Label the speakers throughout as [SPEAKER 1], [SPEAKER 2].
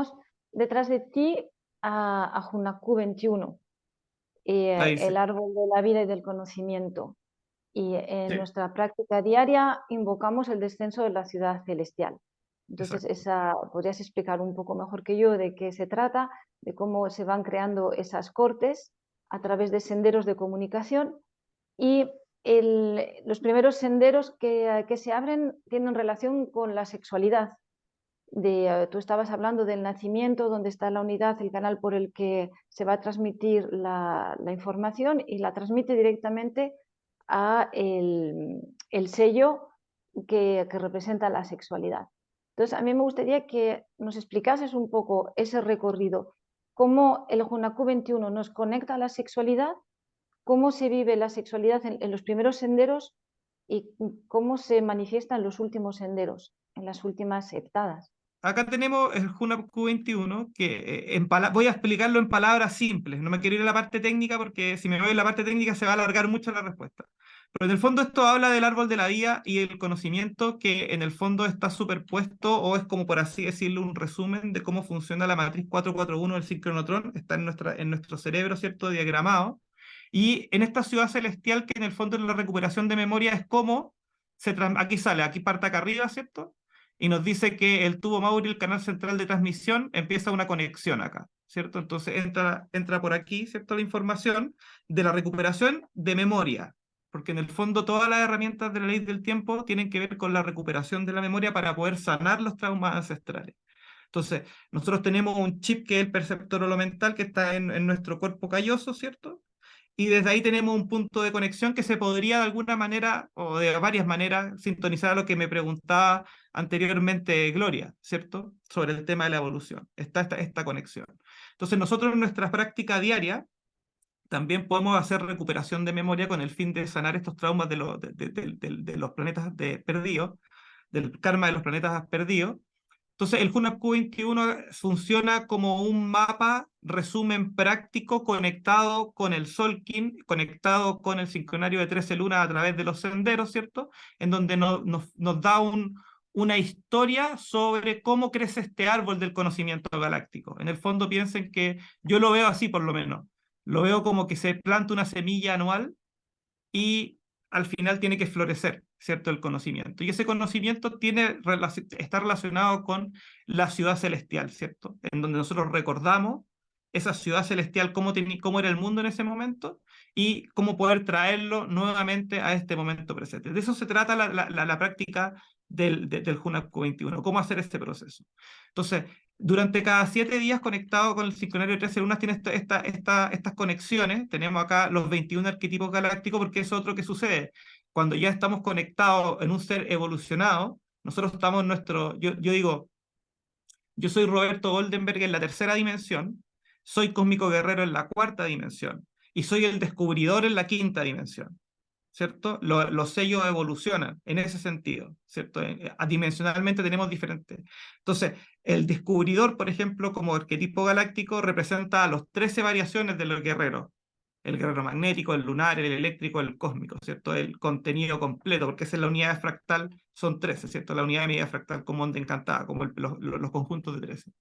[SPEAKER 1] tenemos detrás de ti a Junaku 21,
[SPEAKER 2] Ahí
[SPEAKER 1] el
[SPEAKER 2] sí.
[SPEAKER 1] árbol de la vida y del conocimiento. Y en
[SPEAKER 2] Sí,
[SPEAKER 1] nuestra práctica diaria invocamos el descenso de la ciudad celestial. Entonces,
[SPEAKER 2] exacto.
[SPEAKER 1] podrías explicar un poco mejor que yo de qué se trata, de cómo se van creando esas cortes a través de senderos de comunicación y los primeros senderos que se abren tienen relación con la sexualidad. Tú estabas hablando del nacimiento, donde está la unidad, el canal por el que se va a transmitir la información y la transmite directamente a el sello que representa la sexualidad. Entonces, a mí me gustaría que nos explicases un poco ese recorrido, cómo el Junaku 21 nos conecta a la sexualidad, cómo se vive la sexualidad en los primeros senderos y cómo se manifiesta en los últimos senderos, en las últimas septadas.
[SPEAKER 2] Acá tenemos el Hunaku 21, que voy a explicarlo en palabras simples. No me quiero ir a la parte técnica porque si me voy a la parte técnica se va a alargar mucho la respuesta. Pero en el fondo esto habla del árbol de la vida y el conocimiento que en el fondo está superpuesto o es como por así decirlo un resumen de cómo funciona la matriz 441 del sincronotrón. Está en nuestro cerebro, ¿cierto? Diagramado. Y en esta ciudad celestial que en el fondo en la recuperación de memoria es como aquí sale, aquí parte acá arriba, ¿cierto? Y nos dice que el tubo Mauri, el canal central de transmisión, empieza una conexión acá, ¿cierto? Entonces entra por aquí, ¿cierto? La información de la recuperación de memoria, porque en el fondo todas las herramientas de la ley del tiempo tienen que ver con la recuperación de la memoria para poder sanar los traumas ancestrales. Entonces, nosotros tenemos un chip que es el perceptor holomental que está en nuestro cuerpo calloso, ¿cierto? Y desde ahí tenemos un punto de conexión que se podría de alguna manera o de varias maneras sintonizar a lo que me preguntaba anteriormente Gloria, ¿cierto? Sobre el tema de la evolución. Está esta conexión. Entonces nosotros en nuestra práctica diaria también podemos hacer recuperación de memoria con el fin de sanar estos traumas de los planetas perdidos, del karma de los planetas perdidos. Entonces, el Hunapku 21 funciona como un mapa, resumen práctico, conectado con el Solkin, conectado con el sincronario de 13 lunas a través de los senderos, ¿cierto? En donde nos da una historia sobre cómo crece este árbol del conocimiento galáctico. En el fondo, piensen que yo lo veo así, por lo menos. Lo veo como que se planta una semilla anual y al final tiene que florecer, ¿cierto? El conocimiento. Y ese conocimiento está relacionado con la ciudad celestial, ¿cierto? En donde nosotros recordamos esa ciudad celestial, cómo era el mundo en ese momento y cómo poder traerlo nuevamente a este momento presente. De eso se trata la práctica del Hunapku 21, cómo hacer este proceso. Entonces, durante cada 7 días conectado con el sincronario de 13 lunas tiene estas conexiones. Tenemos acá los 21 arquetipos galácticos porque es otro que sucede. Cuando ya estamos conectados en un ser evolucionado, nosotros estamos en yo digo, yo soy Roberto Goldenberg en la tercera dimensión, soy Cósmico Guerrero en la cuarta dimensión y soy el descubridor en la quinta dimensión. ¿Cierto? Los sellos evolucionan en ese sentido, ¿cierto? Adimensionalmente tenemos diferentes. Entonces, el descubridor, por ejemplo, como arquetipo galáctico, representa a los 13 variaciones de los guerreros. El guerrero magnético, el lunar, el eléctrico, el cósmico, ¿cierto? El contenido completo, porque esa es la unidad fractal, son 13, ¿cierto? La unidad de medida fractal como onda encantada, como los conjuntos de 13.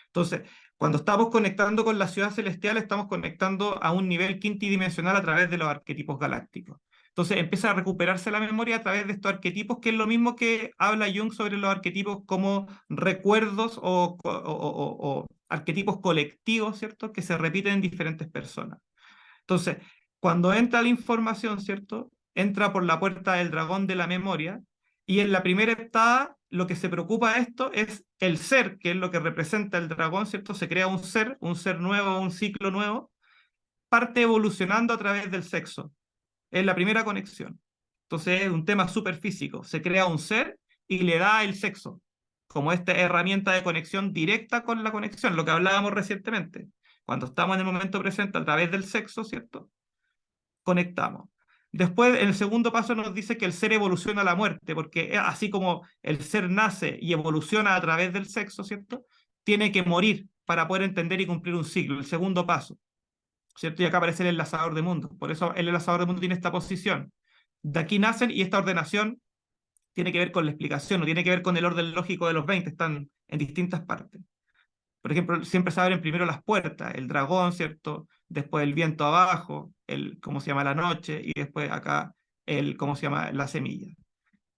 [SPEAKER 2] Entonces, cuando estamos conectando con la ciudad celestial, estamos conectando a un nivel quintidimensional a través de los arquetipos galácticos. Entonces empieza a recuperarse la memoria a través de estos arquetipos, que es lo mismo que habla Jung sobre los arquetipos como recuerdos o arquetipos colectivos, ¿cierto? Que se repiten en diferentes personas. Entonces, cuando entra la información, ¿cierto? Entra por la puerta del dragón de la memoria y en la primera etapa lo que se preocupa de esto es el ser, que es lo que representa el dragón, ¿cierto? Se crea un ser nuevo, un ciclo nuevo, parte evolucionando a través del sexo. Es la primera conexión. Entonces es un tema súper físico. Se crea un ser y le da el sexo, como esta herramienta de conexión directa con la conexión, lo que hablábamos recientemente. Cuando estamos en el momento presente a través del sexo, ¿cierto? Conectamos. Después, en el segundo paso nos dice que el ser evoluciona a la muerte, porque así como el ser nace y evoluciona a través del sexo, ¿cierto? Tiene que morir para poder entender y cumplir un ciclo, el segundo paso, ¿cierto? Y acá aparece el enlazador de mundos. Por eso el enlazador de mundos tiene esta posición. De aquí nacen y esta ordenación tiene que ver con la explicación, no tiene que ver con el orden lógico de los 20, están en distintas partes. Por ejemplo, siempre se abren primero las puertas, el dragón, ¿cierto? Después el viento abajo, ¿cómo se llama? La noche, y después acá ¿cómo se llama? La semilla,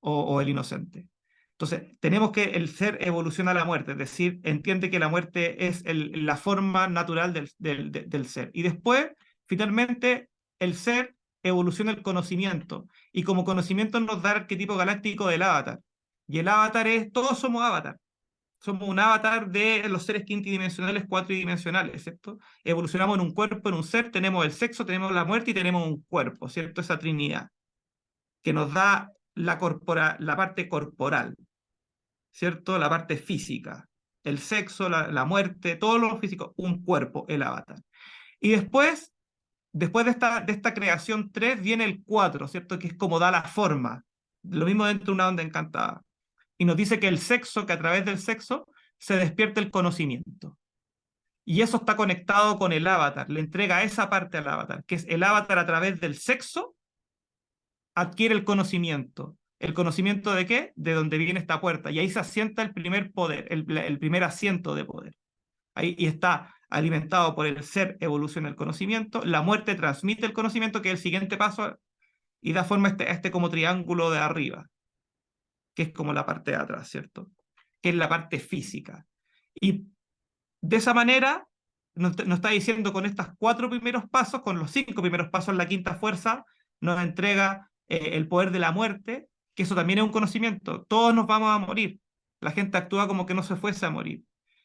[SPEAKER 2] o el inocente. Entonces, tenemos que el ser evoluciona a la muerte, es decir, entiende que la muerte es la forma natural del ser. Y después, finalmente, el ser evoluciona el conocimiento. Y como conocimiento nos da el arquetipo galáctico del avatar. Y el avatar es, todos somos avatar. Somos un avatar de los seres quintidimensionales, cuatridimensionales, ¿cierto? Evolucionamos en un cuerpo, en un ser, tenemos el sexo, tenemos la muerte y tenemos un cuerpo, ¿cierto? Esa trinidad que nos da la parte corporal, ¿cierto? La parte física, el sexo, la muerte, todo lo físico, un cuerpo, el avatar. Y después de esta creación 3 viene el 4, ¿cierto? Que es como da la forma. Lo mismo dentro de una onda encantada. Y nos dice que el sexo, que a través del sexo se despierta el conocimiento. Y eso está conectado con el avatar, le entrega esa parte al avatar, que es el avatar a través del sexo adquiere el conocimiento. ¿El conocimiento de qué? De dónde viene esta puerta. Y ahí se asienta el primer poder, el primer asiento de poder. Ahí y está alimentado por el ser, evoluciona el conocimiento, la muerte transmite el conocimiento, que es el siguiente paso, y da forma a este como triángulo de arriba, que es como la parte de atrás, ¿cierto? Que es la parte física. Y de esa manera nos está diciendo con estos 4 primeros pasos, con los 5 primeros pasos, la quinta fuerza nos entrega el poder de la muerte, que eso también es un conocimiento. Todos nos vamos a morir. La gente actúa como que no se fuese a morir.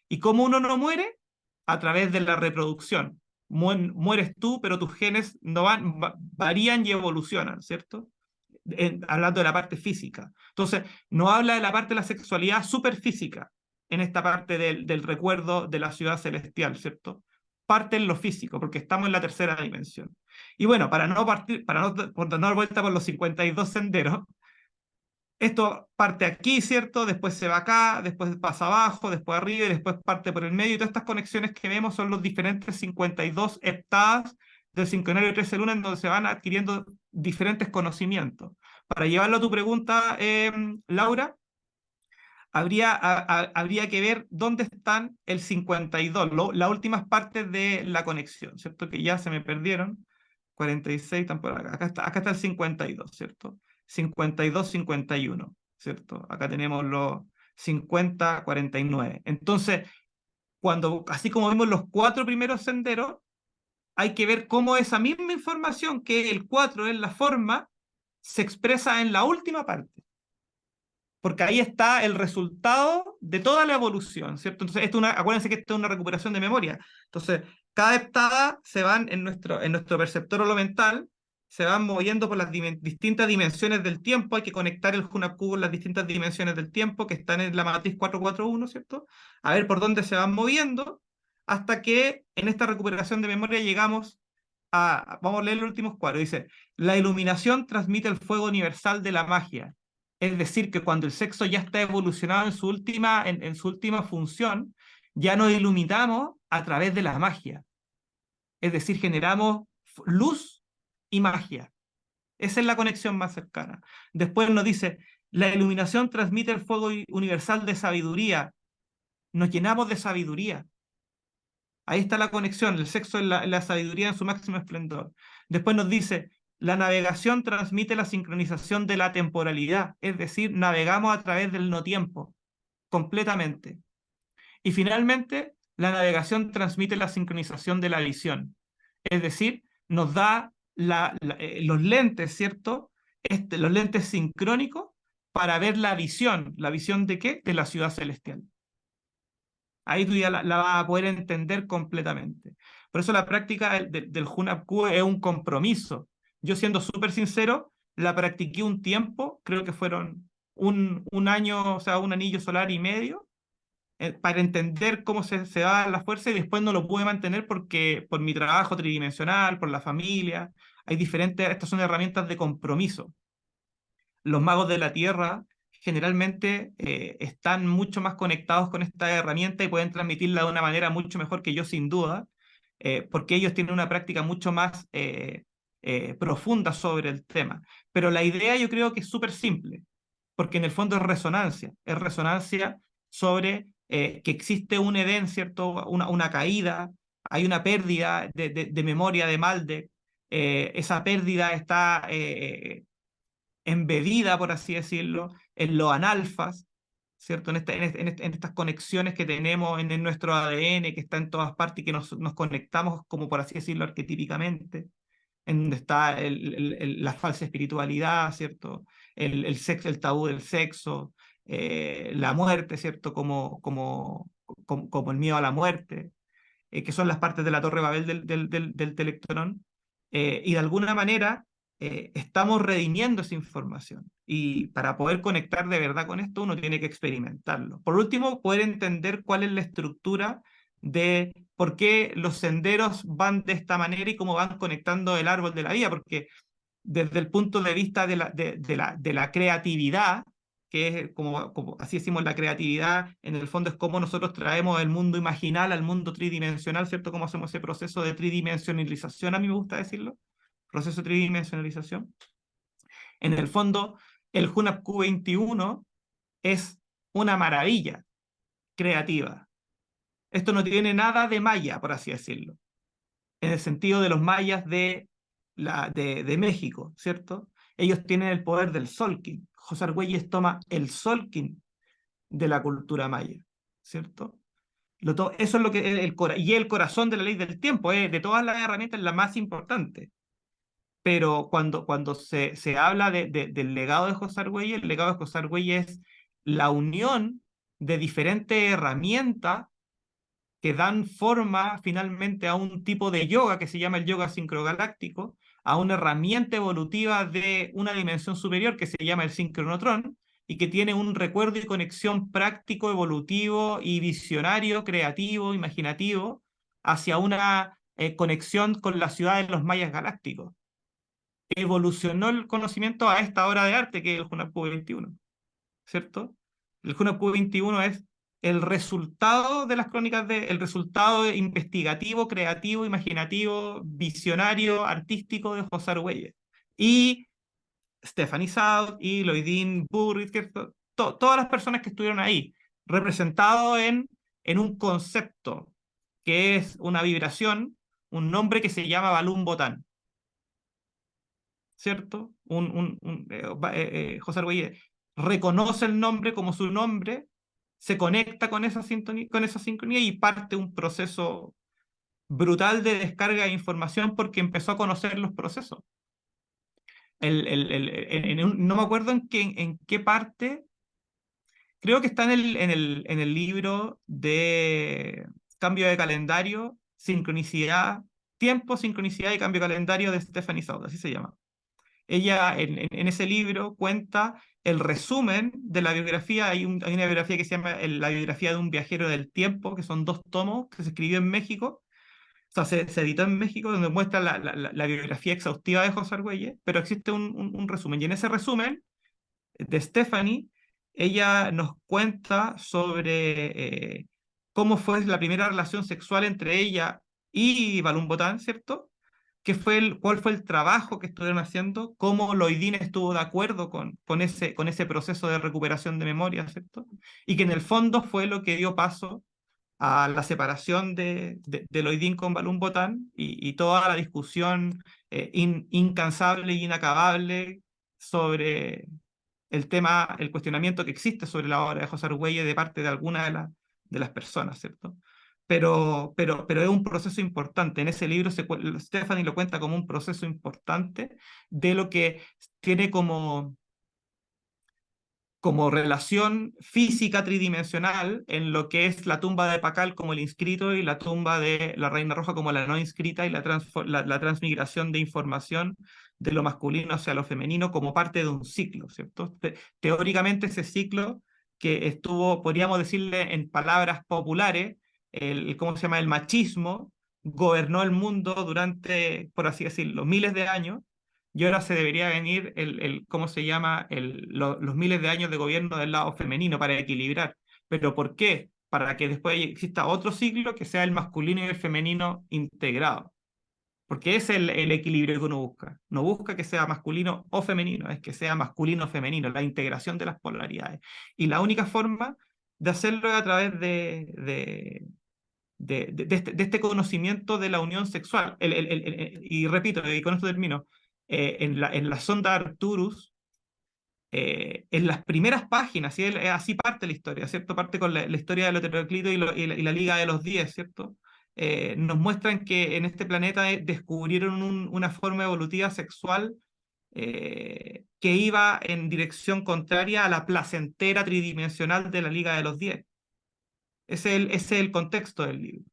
[SPEAKER 2] ¿Y cómo uno no muere? A través de la reproducción. Mueres tú, pero tus genes no varían y evolucionan, ¿cierto? Hablando de la parte física. Entonces, no habla de la parte de la sexualidad superfísica en esta parte del recuerdo de la ciudad celestial, ¿cierto? Parte en lo físico, porque estamos en la tercera dimensión. Y bueno, para no dar vuelta por los 52 senderos, esto parte aquí, ¿cierto? Después se va acá, después pasa abajo, después arriba y después parte por el medio. Y todas estas conexiones que vemos son los diferentes 52 heptadas del sincronario 13 Luna, en donde se van adquiriendo diferentes conocimientos. Para llevarlo a tu pregunta, Laura, habría que ver dónde están el 52, las últimas partes de la conexión, ¿cierto? Que ya se me perdieron. 46, tampoco, acá está el 52, ¿cierto? 52, 51, ¿cierto? Acá tenemos los 50, 49. Entonces, así como vemos los 4 primeros senderos, hay que ver cómo esa misma información que el 4 es la forma, se expresa en la última parte, porque ahí está el resultado de toda la evolución, ¿cierto? Entonces, acuérdense que esto es una recuperación de memoria. Entonces, cada heptada se van en nuestro perceptor holomental, se van moviendo por las distintas dimensiones del tiempo. Hay que conectar el Hunapku con las distintas dimensiones del tiempo que están en la matriz 441, ¿cierto? A ver por dónde se van moviendo, hasta que en esta recuperación de memoria llegamos vamos a leer los últimos 4. Dice, la iluminación transmite el fuego universal de la magia. Es decir, que cuando el sexo ya está evolucionado en su última función, ya nos iluminamos a través de la magia. Es decir, generamos luz y magia. Esa es la conexión más cercana. Después nos dice, la iluminación transmite el fuego universal de sabiduría. Nos llenamos de sabiduría. Ahí está la conexión, el sexo es la sabiduría en su máximo esplendor. Después nos dice, la navegación transmite la sincronización de la temporalidad, es decir, navegamos a través del no tiempo, completamente. Y finalmente, la navegación transmite la sincronización de la visión, es decir, nos da los lentes, ¿cierto? Los lentes sincrónicos para ver la visión. ¿La visión de qué? De la ciudad celestial. Ahí tú ya la vas a poder entender completamente. Por eso la práctica del Hunapku es un compromiso. Yo, siendo súper sincero, la practiqué un tiempo, creo que fueron un año, o sea, un anillo solar y medio, para entender cómo se da la fuerza, y después no lo pude mantener porque por mi trabajo tridimensional, por la familia, estas son herramientas de compromiso. Los magos de la Tierra generalmente están mucho más conectados con esta herramienta y pueden transmitirla de una manera mucho mejor que yo, sin duda, porque ellos tienen una práctica mucho más profunda sobre el tema. Pero la idea yo creo que es súper simple, porque en el fondo es resonancia sobre que existe un Edén, ¿cierto? Una caída, hay una pérdida de memoria de Maldek, esa pérdida está embebida, por así decirlo, en los analfas, ¿cierto? En estas conexiones que tenemos en nuestro ADN, que está en todas partes y que nos conectamos, como por así decirlo, arquetípicamente, en donde está la falsa espiritualidad, ¿cierto? El sexo, el tabú del sexo, la muerte, ¿cierto? Como el miedo a la muerte, que son las partes de la Torre Babel del Telectrón, y de alguna manera estamos redimiendo esa información. Y para poder conectar de verdad con esto, uno tiene que experimentarlo. Por último, poder entender cuál es la estructura de por qué los senderos van de esta manera y cómo van conectando el árbol de la vida, porque desde el punto de vista de la creatividad, que es como así decimos la creatividad, en el fondo es cómo nosotros traemos el mundo imaginal al mundo tridimensional, ¿cierto? Cómo hacemos ese proceso de tridimensionalización, a mí me gusta decirlo, proceso de tridimensionalización. En el fondo, el Hunab Q21 es una maravilla creativa. Esto no tiene nada de maya, por así decirlo, en el sentido de los mayas de México, ¿cierto? Ellos tienen el poder del Solkin. José Argüelles toma el Solkin de la cultura maya, ¿cierto? Eso es lo que y el corazón de la ley del tiempo, de todas las herramientas, la más importante. Pero cuando se habla del legado de José Argüelles, el legado de José Argüelles es la unión de diferentes herramientas que dan forma finalmente a un tipo de yoga que se llama el yoga sincrogaláctico, a una herramienta evolutiva de una dimensión superior que se llama el sincronotrón y que tiene un recuerdo y conexión práctico, evolutivo y visionario, creativo, imaginativo, hacia una conexión con la ciudad de los mayas galácticos. Evolucionó el conocimiento a esta obra de arte que es el Hunab Q21, ¿cierto? El Hunab Q21 es el resultado de las crónicas, el resultado investigativo, creativo, imaginativo, visionario, artístico de José Argüelles. Y Stephanie South y Loidin Burris, todas las personas que estuvieron ahí, representado en un concepto que es una vibración, un nombre que se llama Balún Botán, ¿cierto? José Argüelles reconoce el nombre como su nombre, se conecta con esa sincronía y parte un proceso brutal de descarga de información porque empezó a conocer los procesos. No me acuerdo en qué parte, creo que está en el libro de cambio de calendario, sincronicidad, tiempo, sincronicidad y cambio de calendario de Stephanie South, así se llama. Ella en ese libro cuenta el resumen de la biografía. Hay una biografía que se llama La biografía de un viajero del tiempo, que son 2 tomos, que se escribió en México. O sea, se editó en México, donde muestra la biografía exhaustiva de José Argüelles, pero existe un resumen. Y en ese resumen de Stephanie, ella nos cuenta sobre cómo fue la primera relación sexual entre ella y Balún Botán, ¿cierto? Cuál fue el trabajo que estuvieron haciendo, cómo Loidín estuvo de acuerdo con ese proceso de recuperación de memoria, ¿cierto? Y que en el fondo fue lo que dio paso a la separación de Loidín con Balún Botán y toda la discusión incansable e inacabable sobre el tema, el cuestionamiento que existe sobre la obra de José Argüelles de parte de alguna de las personas, ¿cierto? Pero es un proceso importante. En ese libro Stephanie lo cuenta como un proceso importante de lo que tiene como relación física tridimensional en lo que es la tumba de Pacal como el inscrito y la tumba de la Reina Roja como la no inscrita y la transmigración de información de lo masculino hacia lo femenino como parte de un ciclo, ¿cierto? Teóricamente ese ciclo que estuvo, podríamos decirle en palabras populares, ¿cómo se llama? El machismo gobernó el mundo durante, por así decirlo, miles de años y ahora se debería venir ¿cómo se llama? Los miles de años de gobierno del lado femenino para equilibrar. ¿Pero por qué? Para que después exista otro ciclo que sea el masculino y el femenino integrado. Porque es el equilibrio que uno busca. No busca que sea masculino o femenino, es que sea masculino o femenino, la integración de las polaridades. Y la única forma de hacerlo a través de este conocimiento de la unión sexual. Y repito, y con esto termino, en la sonda Arcturus, en las primeras páginas, ¿sí? Así parte la historia, ¿cierto? Parte con la historia del heteroclito y la Liga de los 10, ¿cierto? Nos muestran que en este planeta descubrieron una forma evolutiva sexual que iba en dirección contraria a la placentera tridimensional de la Liga de los 10. Ese es el contexto del libro.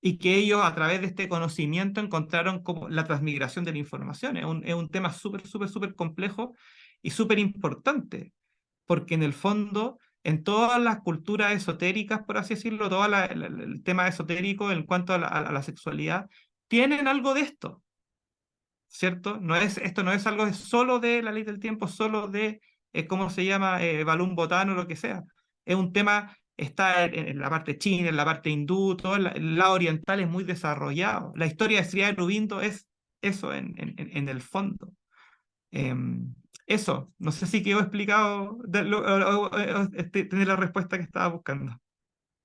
[SPEAKER 2] Y que ellos a través de este conocimiento encontraron como la transmigración de la información. Es un tema súper, súper, súper complejo y súper importante, porque en el fondo, en todas las culturas esotéricas, por así decirlo, todo el tema esotérico en cuanto a la sexualidad, tienen algo de esto, ¿cierto? Esto no es algo solo de la ley del tiempo, solo de, ¿cómo se llama? Balún Botán o lo que sea. Es un tema, está en la parte china, en la parte hindú, todo el lado oriental es muy desarrollado. La historia de Sri Aurobindo es eso en el fondo. Eso, no sé si quedó explicado, tener la respuesta que estaba buscando.